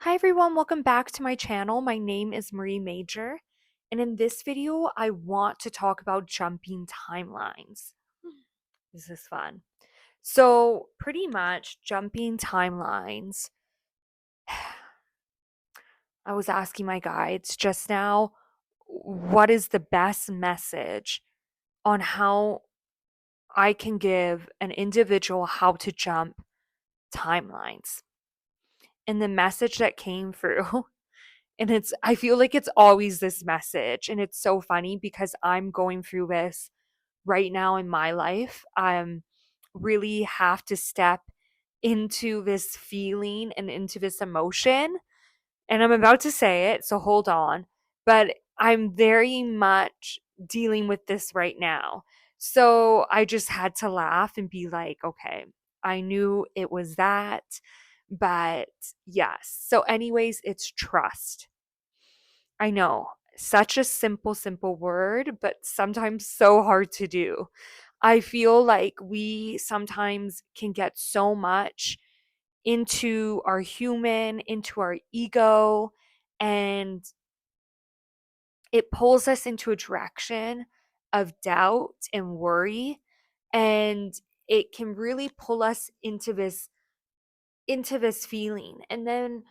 Hi everyone, welcome back to my channel. My name is mariemajor, and in this video, I want to talk about jumping timelines. This is fun. So, pretty much jumping timelines. I was asking my guides just now, what is the best message on how I can give an individual how to jump timelines? And the message that came through and I feel like it's always this message. And it's so funny because I'm going through this right now in my life. Really have to step into this feeling and into this emotion. And I'm about to say it, so hold on. But I'm very much dealing with this right now. So I just had to laugh and be like, okay, I knew it was that. But yes. So, anyways, it's trust. I know, such a simple word, but sometimes so hard to do. I feel like we sometimes can get so much into our human, into our ego, and it pulls us into a direction of doubt and worry. And it can really pull us into this feeling. And then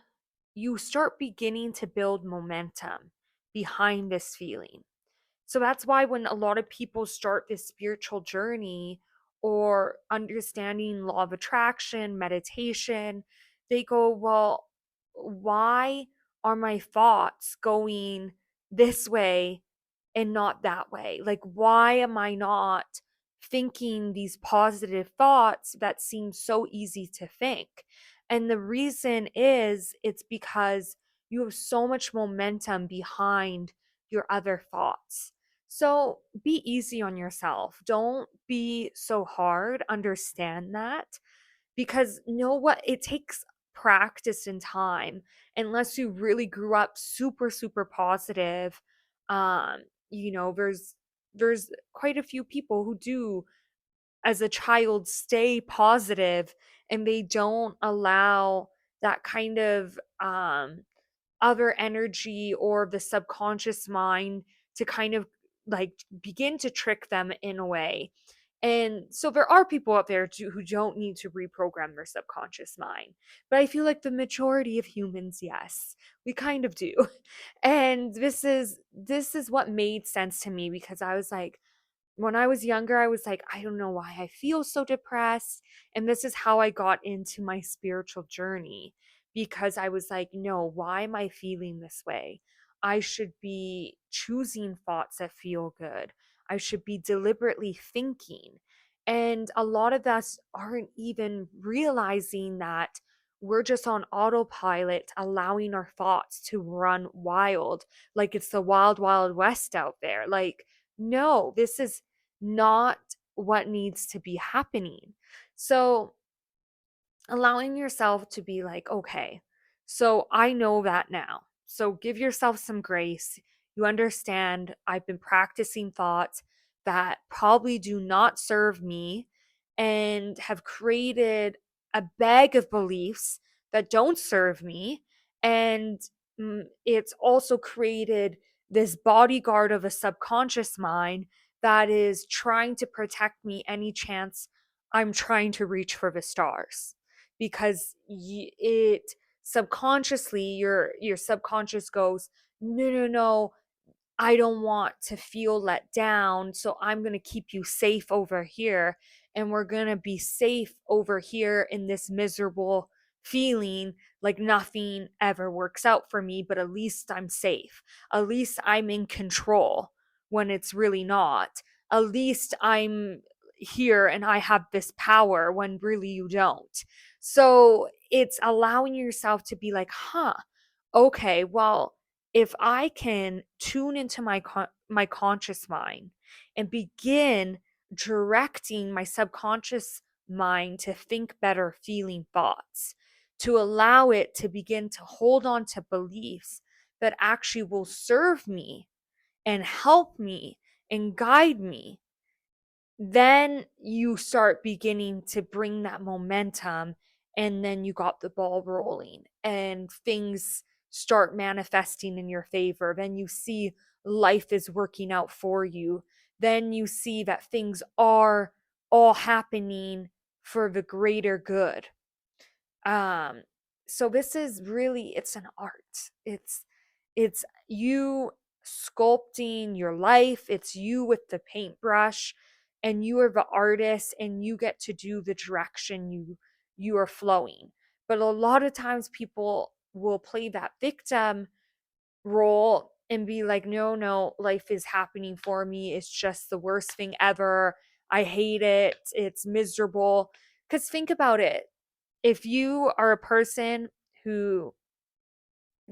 you start beginning to build momentum behind this feeling. So that's why when a lot of people start this spiritual journey or understanding law of attraction, meditation, they go, well, why are my thoughts going this way and not that way? Like, why am I not thinking these positive thoughts that seem so easy to think? And the reason is it's because you have so much momentum behind your other thoughts. So be easy on yourself. Don't be so hard. Understand that because know what? It takes practice and time. Unless you really grew up super positive, um, there's quite a few people who do as a child stay positive and they don't allow that kind of other energy or the subconscious mind to kind of like begin to trick them in a way. And so there are people out there who don't need to reprogram their subconscious mind. But I feel like the majority of humans, yes, we kind of do. And this is what made sense to me because I was like, when I was younger, I was like, I don't know why I feel so depressed. And this is how I got into my spiritual journey because I was like, no, why am I feeling this way? I should be choosing thoughts that feel good. I should be deliberately thinking. And a lot of us aren't even realizing that we're just on autopilot, allowing our thoughts to run wild, like it's the wild, wild west out there. Like, no, this is not what needs to be happening. So, allowing yourself to be like, okay, so I know that now. So give yourself some grace. You understand I've been practicing thoughts that probably do not serve me and have created a bag of beliefs that don't serve me. And it's also created this bodyguard of a subconscious mind that is trying to protect me any chance I'm trying to reach for the stars because it subconsciously your subconscious goes, no, I don't want to feel let down, so I'm going to keep you safe over here and we're going to be safe over here in this miserable feeling like nothing ever works out for me, but at least I'm safe. At least I'm in control when it's really not. At least I'm here and I have this power when really you don't. So it's allowing yourself to be like, huh, okay, well, if I can tune into my conscious mind and begin directing my subconscious mind to think better feeling thoughts, to allow it to begin to hold on to beliefs that actually will serve me and help me and guide me, then you start beginning to bring that momentum and then you got the ball rolling and things start manifesting in your favor. Then you see life is working out for you. Then you see that things are all happening for the greater good. um so this is really, it's an art. It's you sculpting your life. It's you with the paintbrush, and you are the artist, and you get to do the direction you are flowing. But a lot of times people will play that victim role and be like, no, no, life is happening for me, it's just the worst thing ever, I hate it, it's miserable. Because think about it, if you are a person who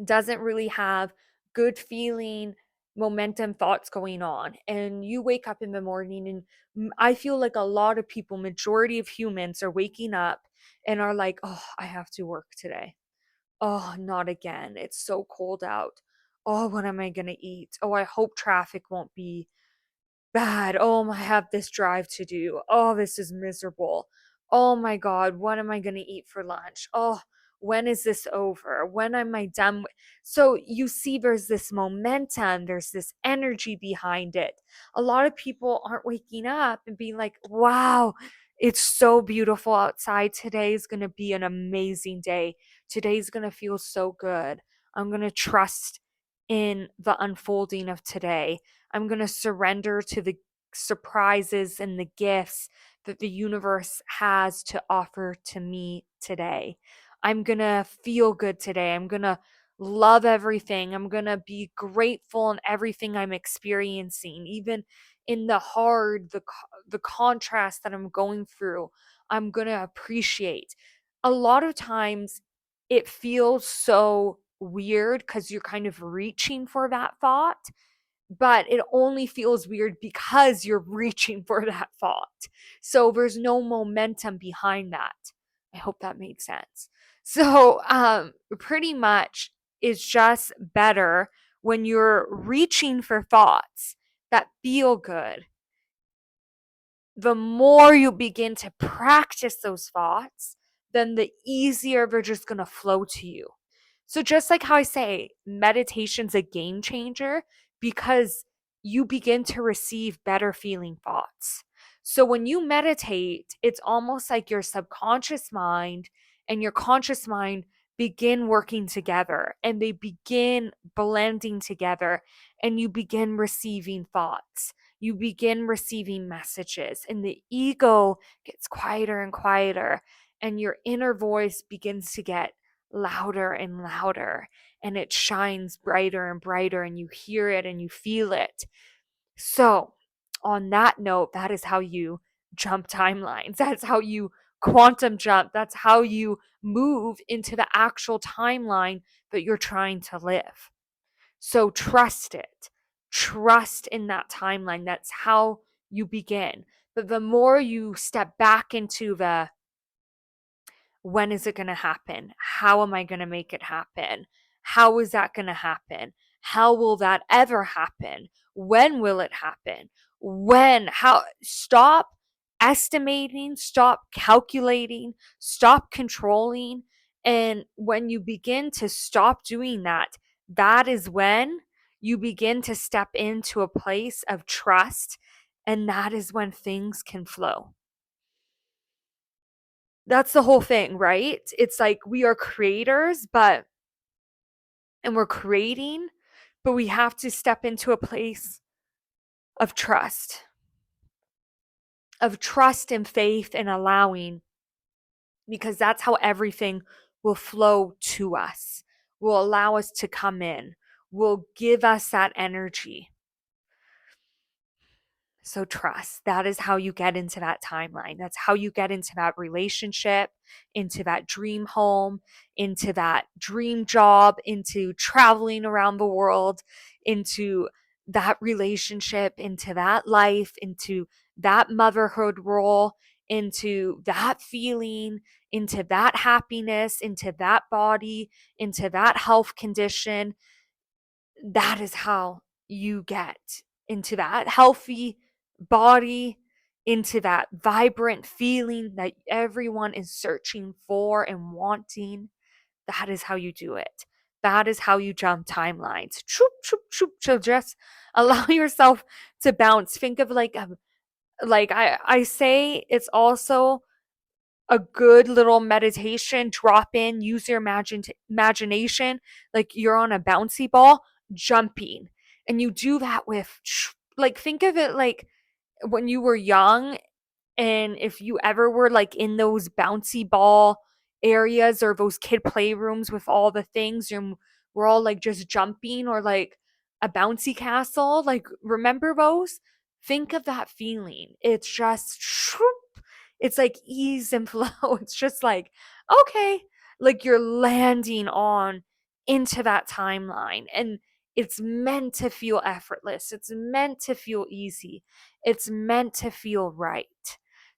doesn't really have good feeling momentum thoughts going on, and you wake up in the morning, and I feel like a lot of people, majority of humans, are waking up and are like, oh, I have to work today. Oh, not again, it's so cold out. Oh, what am I going to eat? Oh, I hope traffic won't be bad. Oh, I have this drive to do. Oh, this is miserable. Oh my God, what am I going to eat for lunch? Oh, when is this over? When am I done? So you see, there's this momentum, there's this energy behind it. A lot of people aren't waking up and being like, wow, it's so beautiful outside. Today is going to be an amazing day. Today's going to feel so good. I'm going to trust in the unfolding of today. I'm going to surrender to the surprises and the gifts that the universe has to offer to me today. I'm going to feel good today. I'm going to love everything. I'm going to be grateful in everything I'm experiencing, even in the hard, the contrast that I'm going through. I'm going to appreciate. A lot of times it feels so weird because you're kind of reaching for that thought, but it only feels weird because you're reaching for that thought. So there's no momentum behind that. I hope that made sense. So, pretty much it's just better when you're reaching for thoughts that feel good. The more you begin to practice those thoughts, then the easier they're just going to flow to you. So, just like how I say, meditation's a game changer because you begin to receive better feeling thoughts. So, when you meditate, it's almost like your subconscious mind and your conscious mind begin working together, and they begin blending together, and you begin receiving thoughts. You begin receiving messages, and the ego gets quieter and quieter, and your inner voice begins to get louder and louder, and it shines brighter and brighter, and you hear it and you feel it. So, on that note, that is how you jump timelines. That's how you quantum jump. That's how you move into the actual timeline that you're trying to live. So, trust it. Trust in that timeline. That's how you begin. But the more you step back into the, when is it going to happen? How am I going to make it happen? How is that going to happen? How will that ever happen? When will it happen? When? How? Stop estimating, stop calculating, stop controlling. And when you begin to stop doing that, that is when you begin to step into a place of trust. And that is when things can flow. That's the whole thing, right? It's like we are creators, and we're creating, but we have to step into a place of trust and faith and allowing, because that's how everything will flow to us, will allow us to come in, will give us that energy. So trust, that is how you get into that timeline. That's how you get into that relationship, into that dream home, into that dream job, into traveling around the world, into that relationship, into that life, into that motherhood role, into that feeling, into that happiness, into that body, into that health condition. That is how you get into that healthy body, into that vibrant feeling that everyone is searching for and wanting, that is how you do it. That is how you jump timelines. Choop, choop, choop. So just allow yourself to bounce. Think of like I say it's also a good little meditation. Drop in, use your imagination like you're on a bouncy ball jumping. And you do that with, like, think of it like when you were young, and if you ever were like in those bouncy ball areas or those kid playrooms with all the things, and we're all like just jumping, or like a bouncy castle, like remember those? Think of that feeling. It's just it's like ease and flow. It's just like, okay, like you're landing on into that timeline, and it's meant to feel effortless. It's meant to feel easy. It's meant to feel right.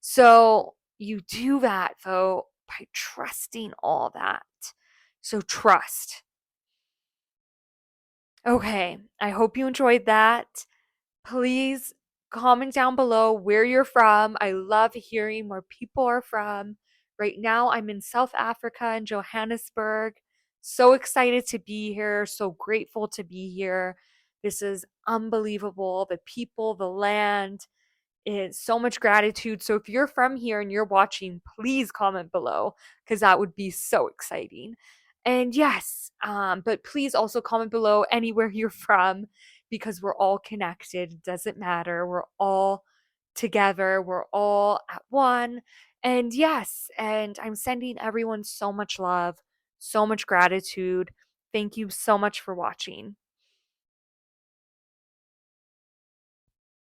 So you do that though by trusting all that. So trust. Okay, I hope you enjoyed that. Please comment down below where you're from. I love hearing where people are from. Right now, I'm in South Africa in Johannesburg. So excited to be here. So grateful to be here. This is unbelievable. The people, the land, it's so much gratitude. So if you're from here and you're watching, please comment below because that would be so exciting. And yes, but please also comment below anywhere you're from because we're all connected. It doesn't matter. We're all together. We're all at one. And yes, and I'm sending everyone so much love, so much gratitude. Thank you so much for watching.